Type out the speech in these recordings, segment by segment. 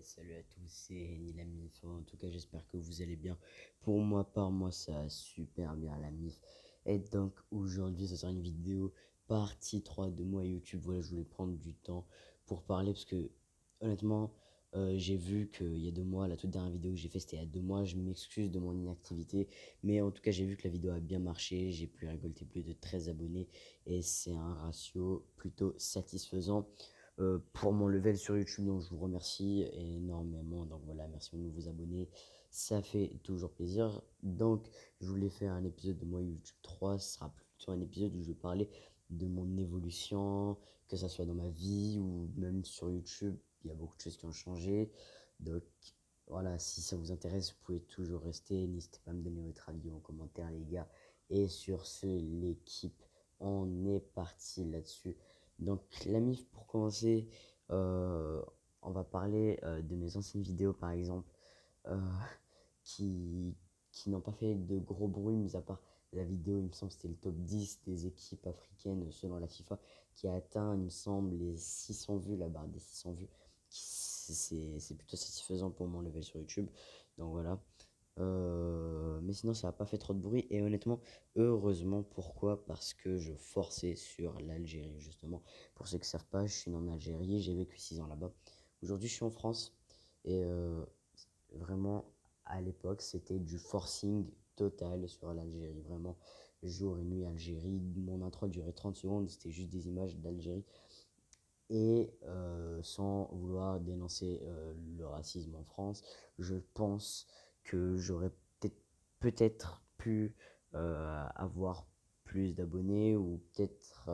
Salut à tous, c'est Henny la Mif. En tout cas, j'espère que vous allez bien. Pour moi, par moi, ça va super bien la Mif. Et donc, aujourd'hui, ce sera une vidéo partie 3 de moi YouTube. Voilà, je voulais prendre du temps pour parler parce que, honnêtement, j'ai vu qu'il y a 2 mois, la toute dernière vidéo que j'ai fait, c'était il y a 2 mois. Je m'excuse de mon inactivité, mais en tout cas, j'ai vu que la vidéo a bien marché. J'ai pu récolter plus de 13 abonnés et c'est un ratio plutôt satisfaisant pour mon level sur YouTube. Donc je vous remercie énormément. Donc voilà, merci aux nouveaux abonnés, ça fait toujours plaisir. Donc je voulais faire un épisode de moi YouTube 3. Ce sera plutôt un épisode où je vais parler de mon évolution, que ça soit dans ma vie ou même sur YouTube. Il y a beaucoup de choses qui ont changé. Donc voilà, si ça vous intéresse, vous pouvez toujours rester. N'hésitez pas à me donner votre avis en commentaire, les gars. Et sur ce, l'équipe, on est parti là-dessus. Donc la MIF, pour commencer, euh, on va parler de mes anciennes vidéos par exemple, euh, qui, qui n'ont pas fait de gros bruit, mis à part la vidéo, il me semble, c'était le top 10 des équipes africaines selon la FIFA, qui a atteint, il me semble, les 600 vues, la barre des 600 vues. C'est plutôt satisfaisant pour mon level sur YouTube. Donc voilà. Mais sinon, ça n'a pas fait trop de bruit. Et honnêtement, heureusement, pourquoi? Parce que je forçais sur l'Algérie, justement. Pour ceux qui ne savent pas, je suis né en Algérie, j'ai vécu 6 ans là-bas. Aujourd'hui, je suis en France. Et vraiment, à l'époque, c'était du forcing total sur l'Algérie. Vraiment, jour et nuit, Algérie. Mon intro durait 30 secondes, c'était juste des images d'Algérie. Et sans vouloir dénoncer le racisme en France, je pense que j'aurais peut-être pu avoir plus d'abonnés ou peut-être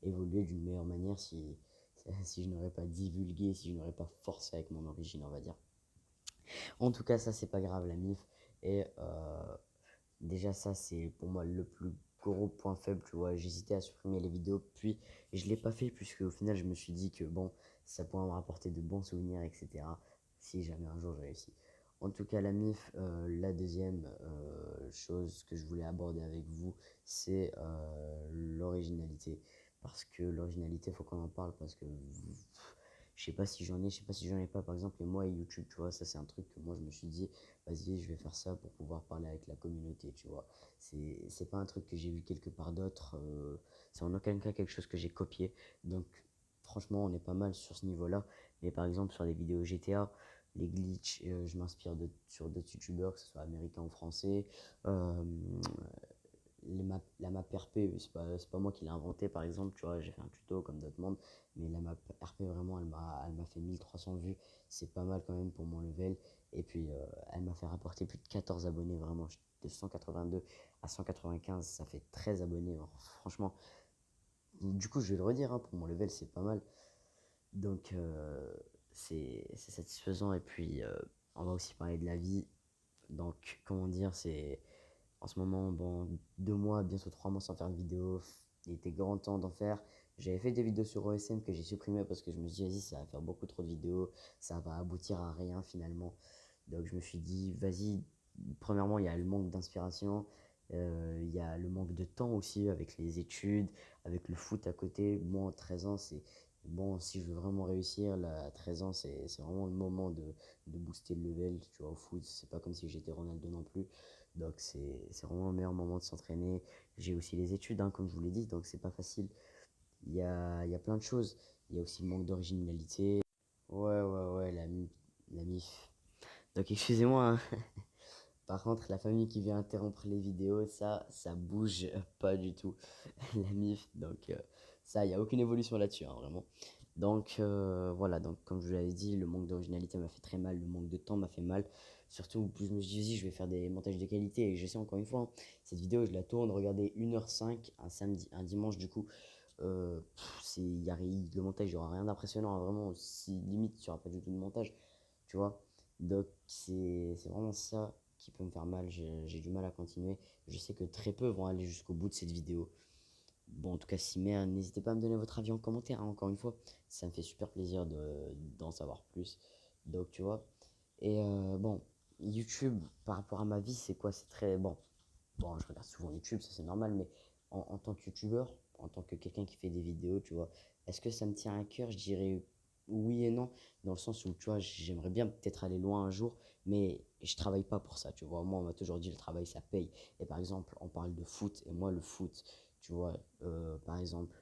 évoluer d'une meilleure manière si je n'aurais pas divulgué, si je n'aurais pas forcé avec mon origine, on va dire. En tout cas, ça, c'est pas grave, la MIF. Et déjà, ça, c'est pour moi le plus gros point faible, tu vois. J'hésitais à supprimer les vidéos, puis je l'ai pas fait, puisque au final, je me suis dit que bon, ça pourrait me rapporter de bons souvenirs, etc. Si jamais un jour je réussis. En tout cas, la MIF, la deuxième chose que je voulais aborder avec vous, c'est l'originalité. Parce que l'originalité, il faut qu'on en parle, parce que je sais pas si j'en ai, je sais pas si j'en ai pas. Par exemple, moi et YouTube, tu vois, ça c'est un truc que moi je me suis dit, vas-y, je vais faire ça pour pouvoir parler avec la communauté, tu vois. C'est pas un truc que j'ai vu quelque part d'autre, c'est en aucun cas quelque chose que j'ai copié. Donc, franchement, on est pas mal sur ce niveau-là. Mais par exemple, sur les vidéos GTA, les glitches, je m'inspire sur d'autres youtubeurs, que ce soit américain ou français. Euh, la map RP, c'est pas moi qui l'ai inventé par exemple, tu vois, j'ai fait un tuto comme d'autres mondes, mais la map RP vraiment elle m'a fait 1300 vues, c'est pas mal quand même pour mon level, et puis elle m'a fait rapporter plus de 14 abonnés, vraiment, de 182 à 195, ça fait 13 abonnés, alors, franchement, du coup je vais le redire, hein, pour mon level c'est pas mal, donc c'est satisfaisant, et puis on va aussi parler de la vie, donc comment dire, c'est en ce moment, bon, 2 mois, bientôt 3 mois sans faire de vidéo. Il était grand temps d'en faire. J'avais fait des vidéos sur OSM que j'ai supprimées parce que je me suis dit, vas-y, ça va faire beaucoup trop de vidéos, ça va aboutir à rien finalement. Donc je me suis dit, vas-y, premièrement, il y a le manque d'inspiration, il y a le manque de temps aussi avec les études, avec le foot à côté. Moi, 13 ans, c'est bon, si je veux vraiment réussir, là, à 13 ans, c'est vraiment le moment de booster le level, tu vois, au foot. C'est pas comme si j'étais Ronaldo non plus. Donc c'est vraiment le meilleur moment de s'entraîner. J'ai aussi les études, hein, comme je vous l'ai dit, donc c'est pas facile. Il y a plein de choses. Il y a aussi le manque d'originalité. Ouais, ouais, ouais, la MIF. Donc excusez-moi, hein. Par contre, la famille qui vient interrompre les vidéos, ça bouge pas du tout. La MIF, donc ça, il n'y a aucune évolution là-dessus, hein, vraiment. Donc voilà, donc comme je vous l'avais dit, le manque d'originalité m'a fait très mal, le manque de temps m'a fait mal. Surtout, plus je me suis dit, je vais faire des montages de qualité. Et je sais encore une fois, hein, cette vidéo, je la tourne, regardez 1h05, un samedi, un dimanche du coup. Le montage, il n'y aura rien d'impressionnant, hein, vraiment. Si limite, il n'y aura pas du tout de montage, tu vois. Donc c'est vraiment ça qui peut me faire mal. J'ai du mal à continuer. Je sais que très peu vont aller jusqu'au bout de cette vidéo. Bon, en tout cas, si mais n'hésitez pas à me donner votre avis en commentaire, hein, encore une fois. Ça me fait super plaisir d'en savoir plus. Donc, tu vois. Et bon, YouTube, par rapport à ma vie, c'est quoi? C'est très bon. Bon, je regarde souvent YouTube, ça c'est normal, mais en tant que YouTubeur, en tant que quelqu'un qui fait des vidéos, tu vois, est-ce que ça me tient à cœur? Je dirais oui et non, dans le sens où, tu vois, j'aimerais bien peut-être aller loin un jour, mais je travaille pas pour ça, tu vois. Moi, on m'a toujours dit le travail, ça paye. Et par exemple, on parle de foot, et moi, le foot, tu vois, par exemple,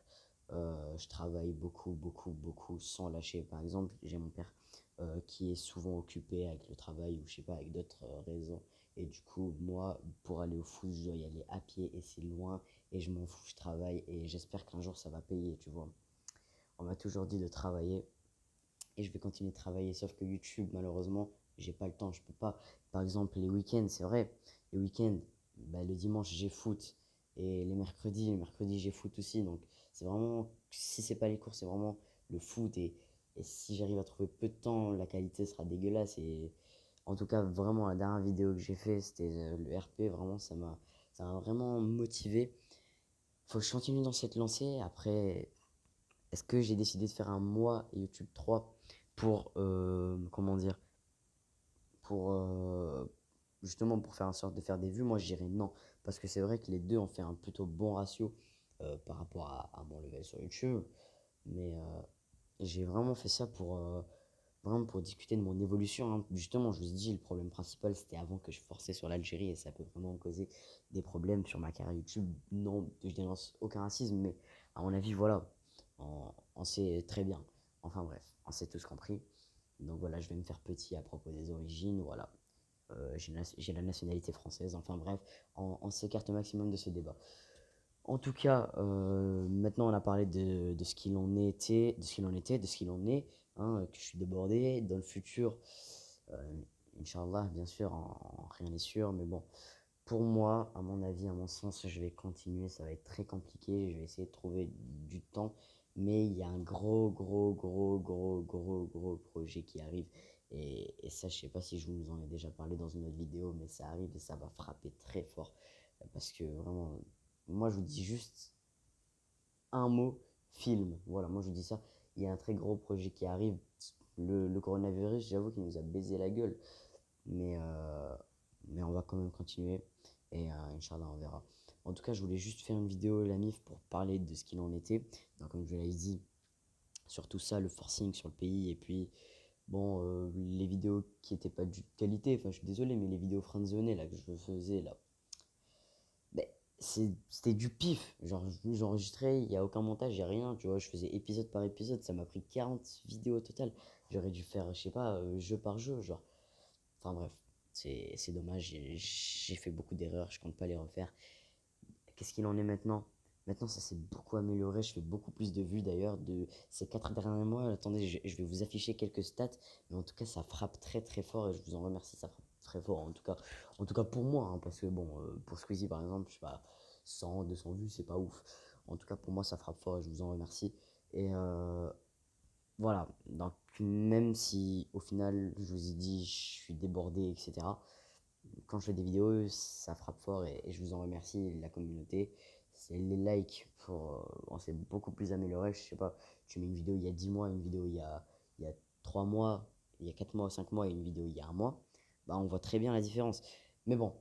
je travaille beaucoup, beaucoup, beaucoup sans lâcher. Par exemple, j'ai mon père qui est souvent occupé avec le travail ou je sais pas, avec d'autres raisons. Et du coup, moi, pour aller au foot, je dois y aller à pied et c'est loin et je m'en fous, je travaille et j'espère qu'un jour ça va payer, tu vois. On m'a toujours dit de travailler et je vais continuer de travailler. Sauf que YouTube, malheureusement, j'ai pas le temps. Je peux pas. Par exemple, les week-ends, c'est vrai. Les week-ends, bah, le dimanche, j'ai foot. Et les mercredis, j'ai foot aussi. Donc, c'est vraiment, si c'est pas les cours, c'est vraiment le foot. Et si j'arrive à trouver peu de temps, la qualité sera dégueulasse. Et en tout cas, vraiment, la dernière vidéo que j'ai fait, c'était le RP. Vraiment, ça m'a vraiment motivé. Faut que je continue dans cette lancée. Après, est-ce que j'ai décidé de faire un mois YouTube 3 pour, comment dire, pour, justement pour faire en sorte de faire des vues? Moi, je dirais non. Parce que c'est vrai que les deux ont fait un plutôt bon ratio par rapport à mon level sur YouTube. Mais j'ai vraiment fait ça vraiment pour discuter de mon évolution, hein. Justement, je vous ai dit, le problème principal, c'était avant que je forçais sur l'Algérie et ça peut vraiment causer des problèmes sur ma carrière YouTube. Non, je dénonce aucun racisme, mais à mon avis, voilà, on sait très bien. Enfin bref, on s'est tous compris. Donc voilà, je vais me faire petit à propos des origines, voilà. J'ai la nationalité française, enfin bref, on s'écarte au maximum de ce débat. En tout cas, maintenant on a parlé de ce qu'il en était, de ce qu'il en était, de ce qu'il en est, hein, que je suis débordé. Dans le futur, Inch'Allah, bien sûr, rien n'est sûr, mais bon, pour moi, à mon avis, à mon sens, je vais continuer, ça va être très compliqué, je vais essayer de trouver du temps, mais il y a un gros, gros, gros, gros, gros, gros projet qui arrive. Et ça, je sais pas si je vous en ai déjà parlé dans une autre vidéo, mais ça arrive et ça va frapper très fort. Parce que vraiment, moi je vous dis juste un mot, film. Voilà, moi je vous dis ça. Il y a un très gros projet qui arrive. Le coronavirus, j'avoue qu'il nous a baisé la gueule. Mais, euh, mais on va quand même continuer. Et Inch'Allah, on verra. En tout cas, je voulais juste faire une vidéo, la MIF, pour parler de ce qu'il en était. Donc, comme je l'avais dit, sur tout ça, le forcing sur le pays. Et puis, bon, les vidéos qui n'étaient pas de qualité. Enfin, je suis désolé, mais les vidéos friendzonées là, que je faisais là, ben, c'était du pif. Genre, j'enregistrais, il n'y a aucun montage, il n'y a rien. Tu vois, je faisais épisode par épisode. Ça m'a pris 40 vidéos au total. J'aurais dû faire, je sais pas, jeu par jeu. Genre, enfin bref, c'est dommage. J'ai fait beaucoup d'erreurs. Je compte pas les refaire. Qu'est-ce qu'il en est maintenant? Maintenant, ça s'est beaucoup amélioré. Je fais beaucoup plus de vues d'ailleurs de ces 4 derniers mois. Attendez, je vais vous afficher quelques stats. Mais en tout cas, ça frappe très très fort et je vous en remercie. Ça frappe très fort en tout cas pour moi, hein, parce que bon, pour Squeezie par exemple, je sais pas, 100, 200 vues, c'est pas ouf. En tout cas, pour moi, ça frappe fort et je vous en remercie. Et voilà, donc même si au final, je vous ai dit, je suis débordé, etc. Quand je fais des vidéos, ça frappe fort et je vous en remercie, la communauté. C'est les likes, on s'est beaucoup plus amélioré. Je sais pas, tu mets une vidéo il y a 10 mois, une vidéo il y a 3 mois, il y a 4 mois, 5 mois et une vidéo il y a un mois, bah on voit très bien la différence. Mais bon,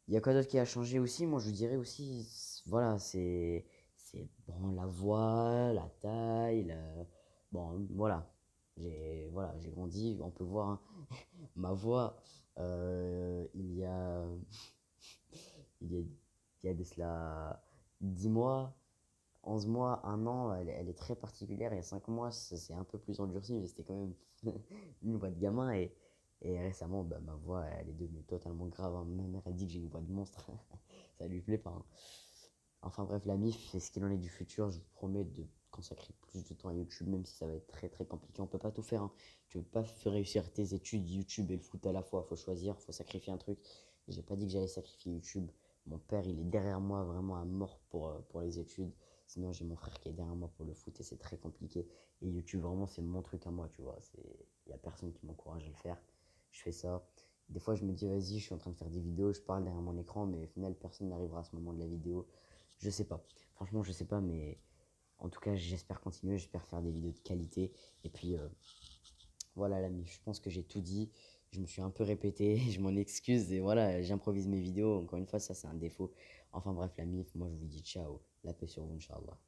il y a quoi d'autre qui a changé aussi? Moi je vous dirais aussi, voilà, c'est bon, la voix, la taille, bon, voilà, j'ai grandi, on peut voir, hein. Ma voix, il y a, il y a, il y a de cela 10 mois, 11 mois, un an, elle est très particulière. Il y a 5 mois, c'est un peu plus endurci, mais c'était quand même une voix de gamin. Et récemment, bah, ma voix, elle est devenue totalement grave, hein. Ma mère, elle dit que j'ai une voix de monstre. Ça lui plaît pas, hein. Enfin bref, la MIF, c'est ce qu'il en est du futur. Je vous promets de consacrer plus de temps à YouTube, même si ça va être très très compliqué. On peut pas tout faire, hein. Tu peux pas réussir tes études, YouTube et le foot à la fois. Faut choisir, faut sacrifier un truc. J'ai pas dit que j'allais sacrifier YouTube. Mon père, il est derrière moi vraiment à mort pour les études. Sinon, j'ai mon frère qui est derrière moi pour le foot et c'est très compliqué. Et YouTube, vraiment, c'est mon truc à moi, tu vois. Il y a personne qui m'encourage à le faire. Je fais ça. Des fois, je me dis, vas-y, je suis en train de faire des vidéos, je parle derrière mon écran, mais au final, personne n'arrivera à ce moment de la vidéo. Je sais pas. Franchement, je sais pas, mais en tout cas, j'espère continuer, j'espère faire des vidéos de qualité. Et puis, voilà, l'ami, je pense que j'ai tout dit. Je me suis un peu répété, je m'en excuse. Et voilà, j'improvise mes vidéos. Encore une fois, ça, c'est un défaut. Enfin, bref, l'ami, moi, je vous dis ciao. La paix sur vous, Inch'Allah.